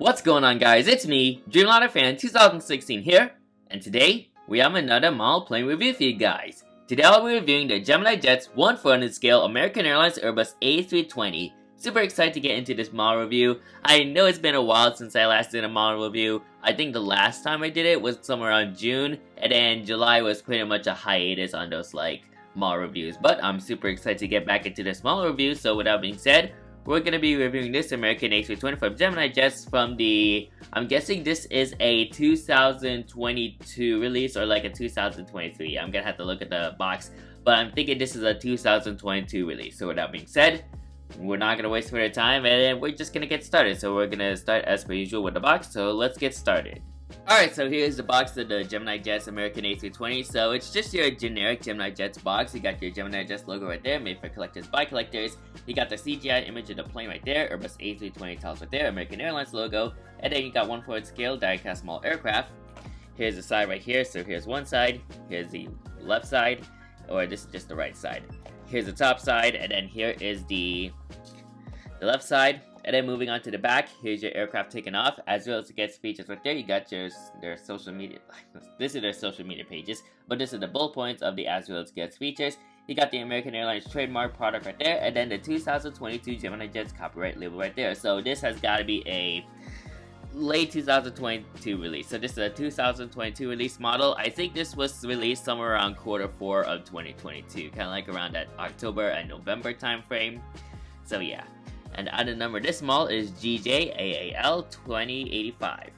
What's going on, guys? It's me, Dreamliner Fan 2016 here, and today we have another model plane review for you guys. Today I'll be reviewing the GeminiJets 1/400 scale American Airlines Airbus A320. Super excited to get into this model review. I know it's been a while since I last did a model review. I think the last time I did it was somewhere around June, and then July was pretty much a hiatus on those model reviews. But I'm super excited to get back into this model review, so with that being said, we're going to be reviewing this American A320 from GeminiJets from the, I'm guessing this is a 2022 release or like a 2023. I'm going to have to look at the box, but I'm thinking this is a 2022 release. So with that being said, we're not going to waste further time and we're just going to get started. So we're going to start as per usual with the box, so let's get started. Alright, so here's the box of the GeminiJets American A320. So it's just your generic GeminiJets box. You got your GeminiJets logo right there, made for collectors by collectors. You got the CGI image of the plane right there, Airbus A320 tiles right there, American Airlines logo. And then you got 1/4 scale die-cast small aircraft. Here's the side right here, so here's one side, here's the left side, or this is just the right side. Here's the top side, and then here is the left side. And then moving on to the back, here's your aircraft taken off, as well as the guest features right there. You got their social media, this is their social media pages, but this is the bullet points of the as well as guest features. You got the American Airlines trademark product right there, and then the 2022 GeminiJets copyright label right there. So this has got to be a late 2022 release. So this is a 2022 release model. I think this was released somewhere around Q4 of 2022, kind of like around that October and November time frame. So yeah. And the item number of this model is GJAAL2085.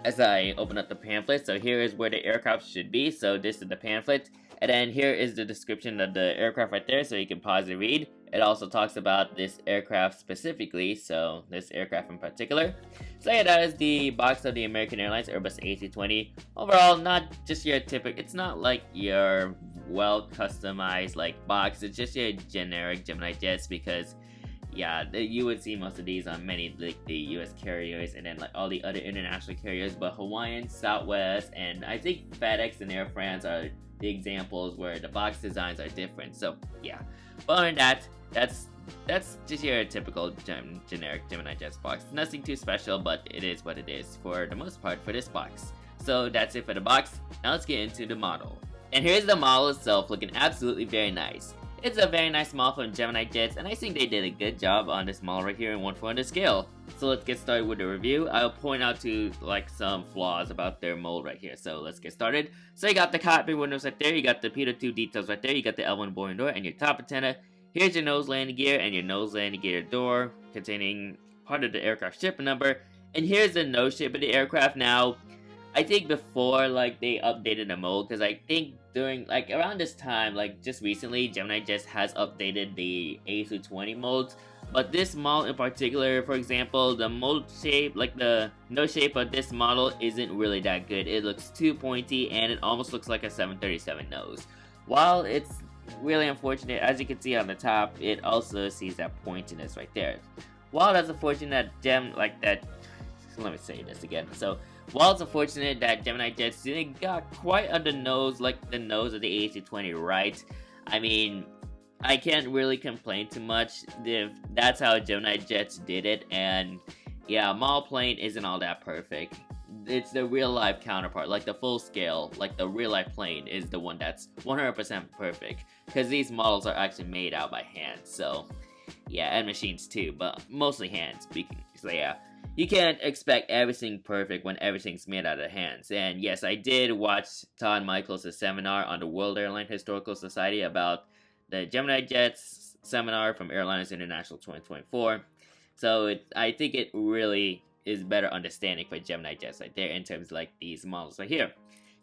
As I open up the pamphlet, so here is where the aircraft should be. So this is the pamphlet. And then here is the description of the aircraft right there, so you can pause and read. It also talks about this aircraft specifically, so this aircraft in particular. So yeah, that is the box of the American Airlines Airbus A320. Overall, not just your typical, it's not like your well customized box. It's just your generic GeminiJets because yeah, you would see most of these on many the US carriers and then all the other international carriers, but Hawaiian, Southwest, and I think FedEx and Air France are the examples where the box designs are different. So yeah, but other than that, that's just your typical generic GeminiJets box. Nothing too special, but it is what it is for the most part for this box. So that's it for the box. Now let's get into the model. And here's the model itself, looking absolutely very nice. It's a very nice model from GeminiJets, and I think they did a good job on this model right here in 1/400 scale. So let's get started with the review. I'll point out to some flaws about their mold right here. So let's get started. So you got the cockpit windows right there, you got the Peter 2 details right there, you got the L1 boarding door and your top antenna. Here's your nose landing gear and your nose landing gear door containing part of the aircraft ship number. And here's the nose shape of the aircraft. Now, I think before they updated the mold, because I think during around this time, just recently, GeminiJets has updated the A320 molds. But this model in particular, for example, the mold shape, the nose shape of this model isn't really that good. It looks too pointy and it almost looks like a 737 nose. While it's really unfortunate, as you can see on the top, it also sees that pointiness right there. While that's unfortunate that let me say this again. So while it's unfortunate that GeminiJets didn't got quite on the nose the nose of the A320 right, I mean, I can't really complain too much if that's how GeminiJets did it. And yeah, model plane isn't all that perfect. It's the real life counterpart, the full scale, the real life plane is the one that's 100% perfect, because these models are actually made out by hand. So yeah, and machines too, but mostly hand speaking. So yeah, you can't expect everything perfect when everything's made out of hands. And yes, I did watch Todd Michaels' seminar on the World Airline Historical Society about the GeminiJets seminar from Airliners International 2024. So I think it really is better understanding for GeminiJets right there in terms of these models right here.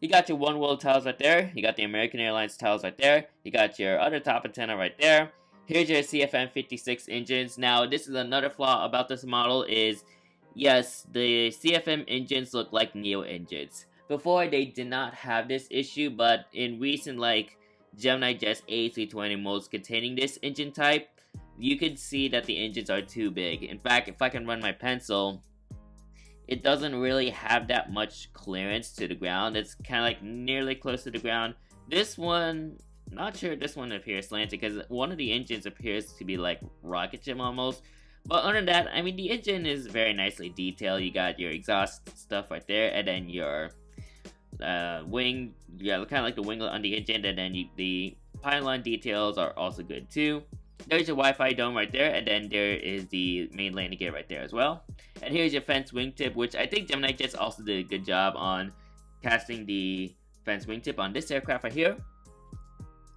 You got your One World tiles right there. You got the American Airlines tiles right there. You got your other top antenna right there. Here's your CFM56 engines. Now, this is another flaw about this model is, yes, the CFM engines look like Neo engines. Before, they did not have this issue, but in recent GeminiJets A320 molds containing this engine type, you can see that the engines are too big. In fact, if I can run my pencil, it doesn't really have that much clearance to the ground. It's kind of nearly close to the ground. This one, not sure this one appears slanted, because one of the engines appears to be rocket ship almost. But other than that, I mean, the engine is very nicely detailed. You got your exhaust stuff right there, and then your wing, yeah, kind of like the winglet on the engine, and then the pylon details are also good too. There's your Wi-Fi dome right there, and then there is the main landing gear right there as well. And here's your fence wingtip, which I think GeminiJets also did a good job on casting the fence wingtip on this aircraft right here.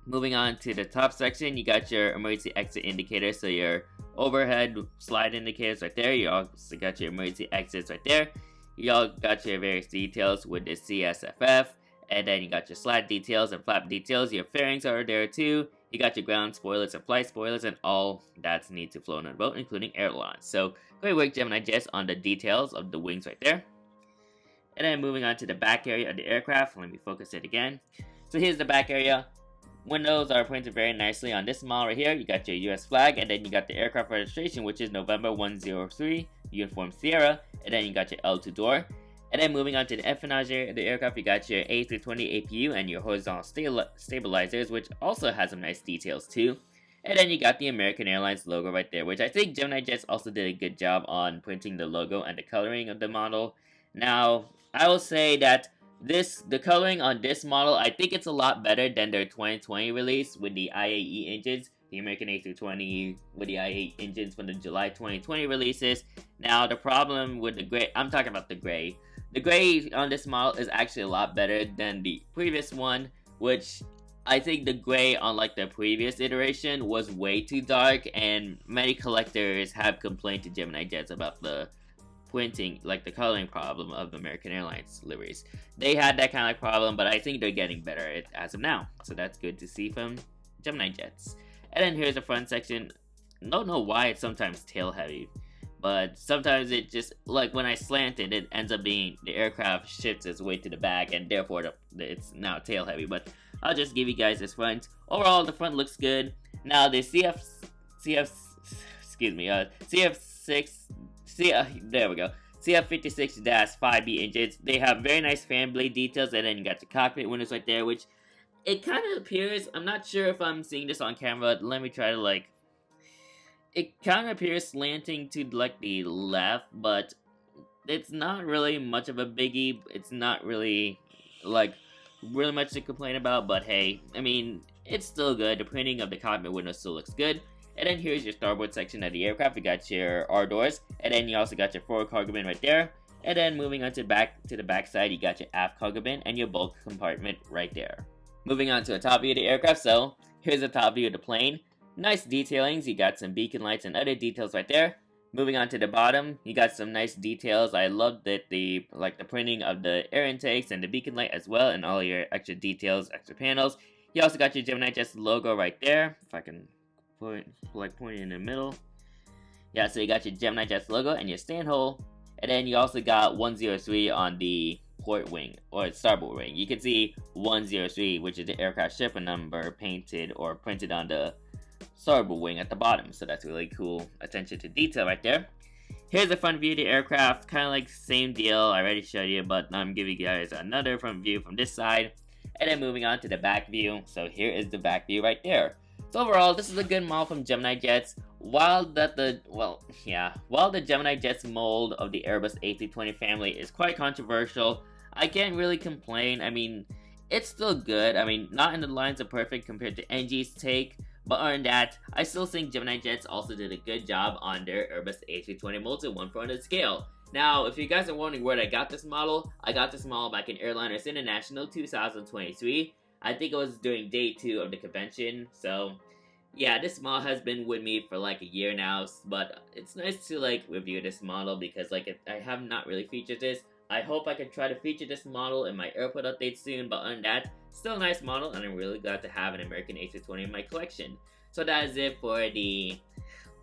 Moving on to the top section, you got your emergency exit indicator, so your overhead slide indicators right there. You also got your emergency exits right there. You all got your various details with the CSFF, and then you got your slide details and flap details. Your fairings are there too. You got your ground spoilers and flight spoilers, and all that's needed to float on the boat, including ailerons. So great work, GeminiJets, on the details of the wings right there. And then moving on to the back area of the aircraft. Let me focus it again. So here's the back area. Windows are printed very nicely on this model right here. You got your US flag, and then you got the aircraft registration, which is November 103, Uniform Sierra, and then you got your L2 door. And then moving on to the empennage area of the aircraft, you got your A320 APU and your horizontal stabilizers, which also has some nice details too. And then you got the American Airlines logo right there, which I think GeminiJets also did a good job on printing the logo and the coloring of the model. Now, I will say that the coloring on this model, I think it's a lot better than their 2020 release with the IAE engines, the American A320 with the IAE engines from the July 2020 releases. Now, the problem with the gray, I'm talking about the gray. The gray on this model is actually a lot better than the previous one, which I think the gray on like the previous iteration was way too dark, and many collectors have complained to GeminiJets about the printing, like the coloring problem of American Airlines liveries. They had that kind of problem, but I think they're getting better as of now. So that's good to see from GeminiJets. And then here's the front section. Don't know why it's sometimes tail heavy, but sometimes it just, like when I slant it, it ends up being the aircraft shifts its way to the back, and therefore it's now tail heavy. But I'll just give you guys this front. Overall, the front looks good. Now the there we go. CF56-5B engines. They have very nice fan blade details, and then you got the cockpit windows right there, which it kind of appears, I'm not sure if I'm seeing this on camera. Let me try to it kind of appears slanting to like the left, but it's not really much of a biggie. It's not really really much to complain about, but hey, I mean, it's still good. The printing of the cockpit window still looks good. And then here's your starboard section of the aircraft. You got your R doors, and then you also got your forward cargo bin right there. And then moving on to the back side, you got your aft cargo bin and your bulk compartment right there. Moving on to the top view of the aircraft, so here's the top view of the plane. Nice detailings. You got some beacon lights and other details right there. Moving on to the bottom, you got some nice details. I love that the printing of the air intakes and the beacon light as well, and all your extra details, extra panels. You also got your GeminiJets logo right there. If I can point it in the middle. Yeah, so you got your GeminiJets logo and your stand hole, and then you also got 103 on the port wing or starboard wing. You can see 103, which is the aircraft shipment number, painted or printed on the starboard wing at the bottom. So that's really cool attention to detail right there. Here's the front view of the aircraft, kind of like same deal. I already showed you, but I'm giving you guys another front view from this side. And then moving on to the back view. So here is the back view right there. So overall, this is a good model from GeminiJets. While the GeminiJets mold of the Airbus A320 family is quite controversial, I can't really complain. I mean, it's still good. I mean, not in the lines of perfect compared to NG's take, but other than that, I still think GeminiJets also did a good job on their Airbus A320 mold to 1/400 scale. Now, if you guys are wondering where I got this model back in Airliners International 2023. I think it was during day 2 of the convention. So yeah, this model has been with me for like a year now, but it's nice to review this model because I have not really featured this. I hope I can try to feature this model in my airport update soon, but other than that, still a nice model, and I'm really glad to have an American A320 in my collection. So that is it for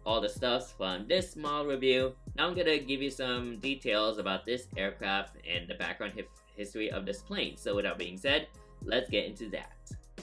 all the stuff from this model review. Now I'm gonna give you some details about this aircraft and the background history of this plane. So with that being said, let's get into that.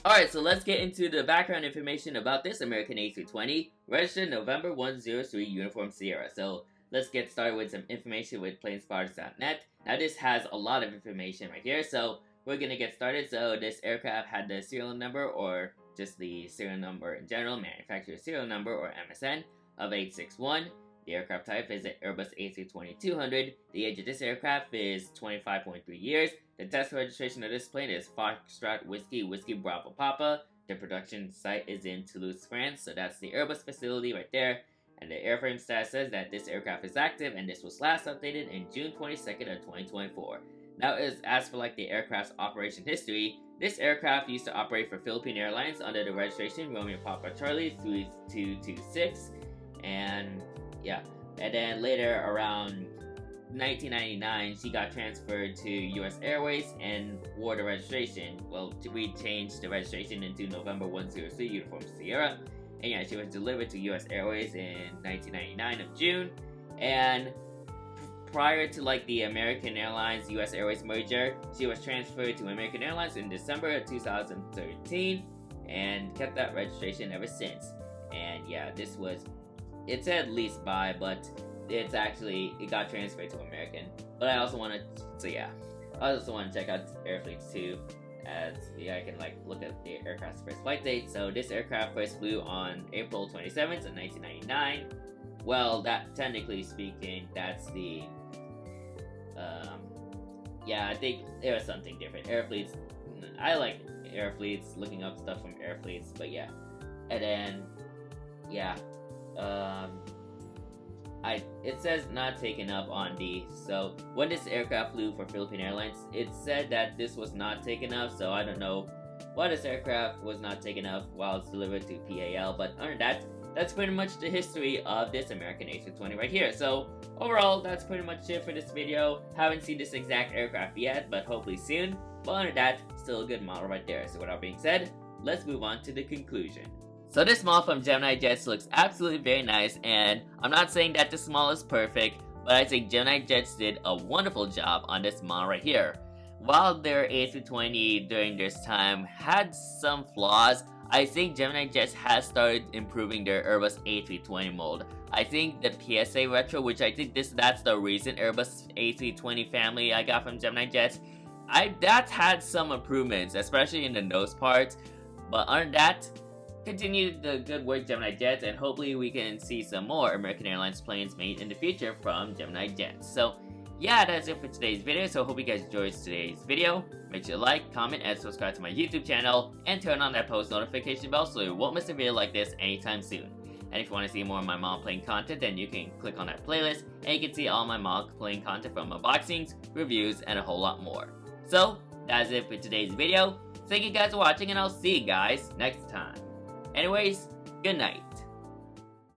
Alright, so let's get into the background information about this American A320, registered November 103 Uniform Sierra. So let's get started with some information with planespotters.net. Now this has a lot of information right here, so we're gonna get started. So this aircraft had the serial number, or just the serial number in general, manufacturer serial number, or MSN, of 861. The aircraft type is an Airbus A320-200. The age of this aircraft is 25.3 years. The test registration of this plane is Foxtrot Whiskey Whiskey Bravo Papa. The production site is in Toulouse, France, so that's the Airbus facility right there. And the airframe status says that this aircraft is active, and this was last updated in June 22nd of 2024. Now, as for like the aircraft's operation history, this aircraft used to operate for Philippine Airlines under the registration Romeo Papa Charlie 3226, and yeah, and then later around 1999, she got transferred to U.S. Airways and wore the registration. Well, we changed the registration into November 103 Uniform Sierra. And yeah, she was delivered to U.S. Airways in 1999 of June. And prior to like the American Airlines U.S. Airways merger, she was transferred to American Airlines in December of 2013 and kept that registration ever since. And yeah, this was, it said leased by, but it got transferred to American. But I also want to check out Airfleets too, as I can like look at the aircraft's first flight date. So this aircraft first flew on April 27th of 1999. Well, that technically speaking, that's the I think it was something different. Airfleets, I like Airfleets, looking up stuff from Airfleets, but yeah. And then it says not taken up on D. So when this aircraft flew for Philippine Airlines, it said that this was not taken up. So I don't know why this aircraft was not taken up while it's delivered to PAL. But other than that, that's pretty much the history of this American A320 right here. So overall, that's pretty much it for this video. Haven't seen this exact aircraft yet, but hopefully soon. But other than that, still a good model right there. So with that being said, let's move on to the conclusion. So this model from GeminiJets looks absolutely very nice, and I'm not saying that this model is perfect, but I think GeminiJets did a wonderful job on this model right here. While their A320 during this time had some flaws, I think GeminiJets has started improving their Airbus A320 mold. I think the PSA retro, which I think that's the recent Airbus A320 family I got from GeminiJets, that's had some improvements, especially in the nose parts. But other than that, continue the good work, GeminiJets, and hopefully we can see some more American Airlines planes made in the future from GeminiJets. So yeah, that's it for today's video. So I hope you guys enjoyed today's video. Make sure to like, comment, and subscribe to my YouTube channel, and turn on that post notification bell so you won't miss a video like this anytime soon. And if you want to see more of my mom playing content, then you can click on that playlist, and you can see all my mom playing content from unboxings, reviews, and a whole lot more. So that's it for today's video. Thank you guys for watching, and I'll see you guys next time. Anyways, good night.